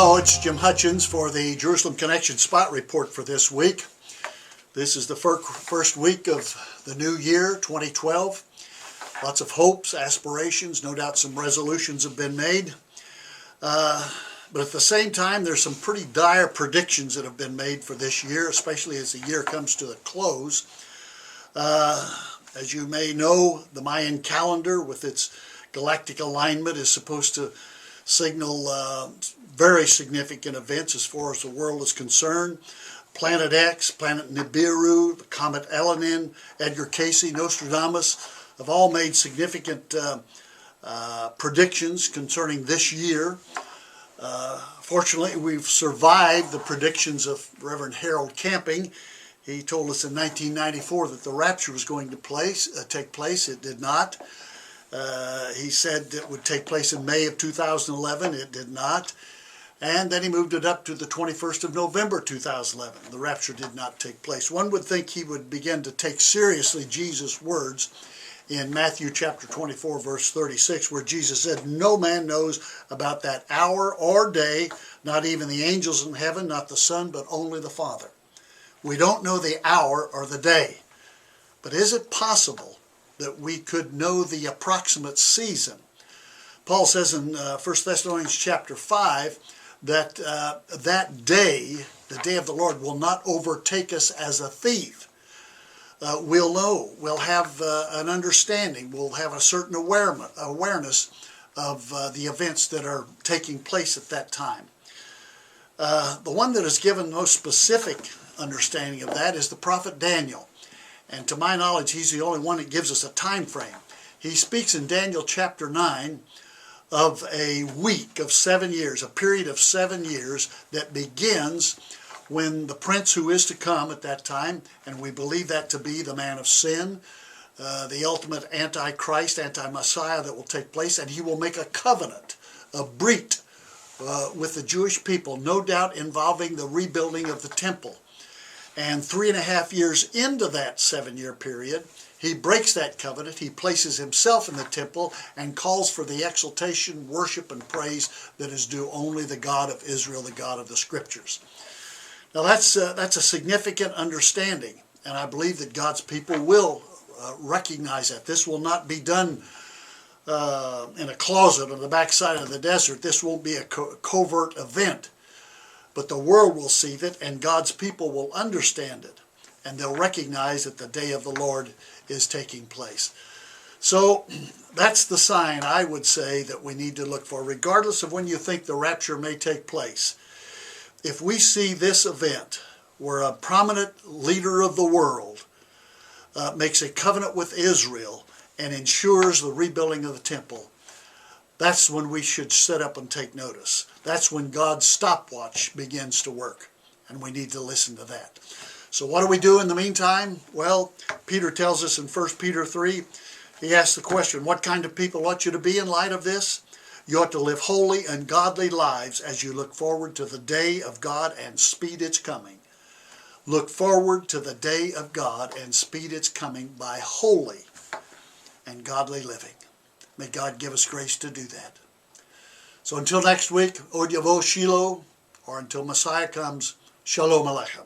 Hello, it's Jim Hutchins for the Jerusalem Connection Spot Report for this week. This is the first week of the new year, 2012. Lots of hopes, aspirations, no doubt some resolutions have been made. But at the same time, there's some pretty dire predictions that have been made for this year, especially as the year comes to a close. As you may know, the Mayan calendar with its galactic alignment is supposed to signal very significant events as far as the world is concerned. Planet X, Planet Nibiru, the Comet Elenin, Edgar Cayce, Nostradamus have all made significant predictions concerning this year. Fortunately, we've survived the predictions of Reverend Harold Camping. He told us in 1994 that the rapture was going to take place. It did not. He said it would take place in May of 2011. It did not. And then he moved it up to the 21st of November 2011. The rapture did not take place. One would think he would begin to take seriously Jesus' words in Matthew chapter 24, verse 36, where Jesus said, "No man knows about that hour or day, not even the angels in heaven, not the Son, but only the Father." We don't know the hour or the day. But is it possible that we could know the approximate season? Paul says in 1 Thessalonians chapter 5 that that day, the day of the Lord, will not overtake us as a thief. We'll know, we'll have an understanding, we'll have a certain awareness of the events that are taking place at that time. The one that is given most specific understanding of that is the prophet Daniel. And to my knowledge, he's the only one that gives us a time frame. He speaks in Daniel chapter 9 of a week of 7 years, a period of 7 years that begins when the prince who is to come at that time, and we believe that to be the man of sin, the ultimate antichrist, anti-Messiah that will take place, and he will make a covenant, a brit, with the Jewish people, no doubt involving the rebuilding of the temple. And 3.5 years into that 7-year period, he breaks that covenant. He places himself in the temple and calls for the exaltation, worship, and praise that is due only the God of Israel, the God of the Scriptures. Now that's a significant understanding, and I believe that God's people will recognize that. This will not be done in a closet on the backside of the desert. This won't be a covert event. But the world will see it, and God's people will understand it, and they'll recognize that the day of the Lord is taking place. So that's the sign, I would say, that we need to look for, regardless of when you think the rapture may take place. If we see this event where a prominent leader of the world makes a covenant with Israel and ensures the rebuilding of the temple, that's when we should sit up and take notice. That's when God's stopwatch begins to work, and we need to listen to that. So what do we do in the meantime? Well, Peter tells us in 1 Peter 3, he asks the question, what kind of people ought you to be in light of this? You ought to live holy and godly lives as you look forward to the day of God and speed its coming. Look forward to the day of God and speed its coming by holy and godly living. May God give us grace to do that. So until next week, Od Yavo Shiloh, or until Messiah comes, Shalom Aleichem.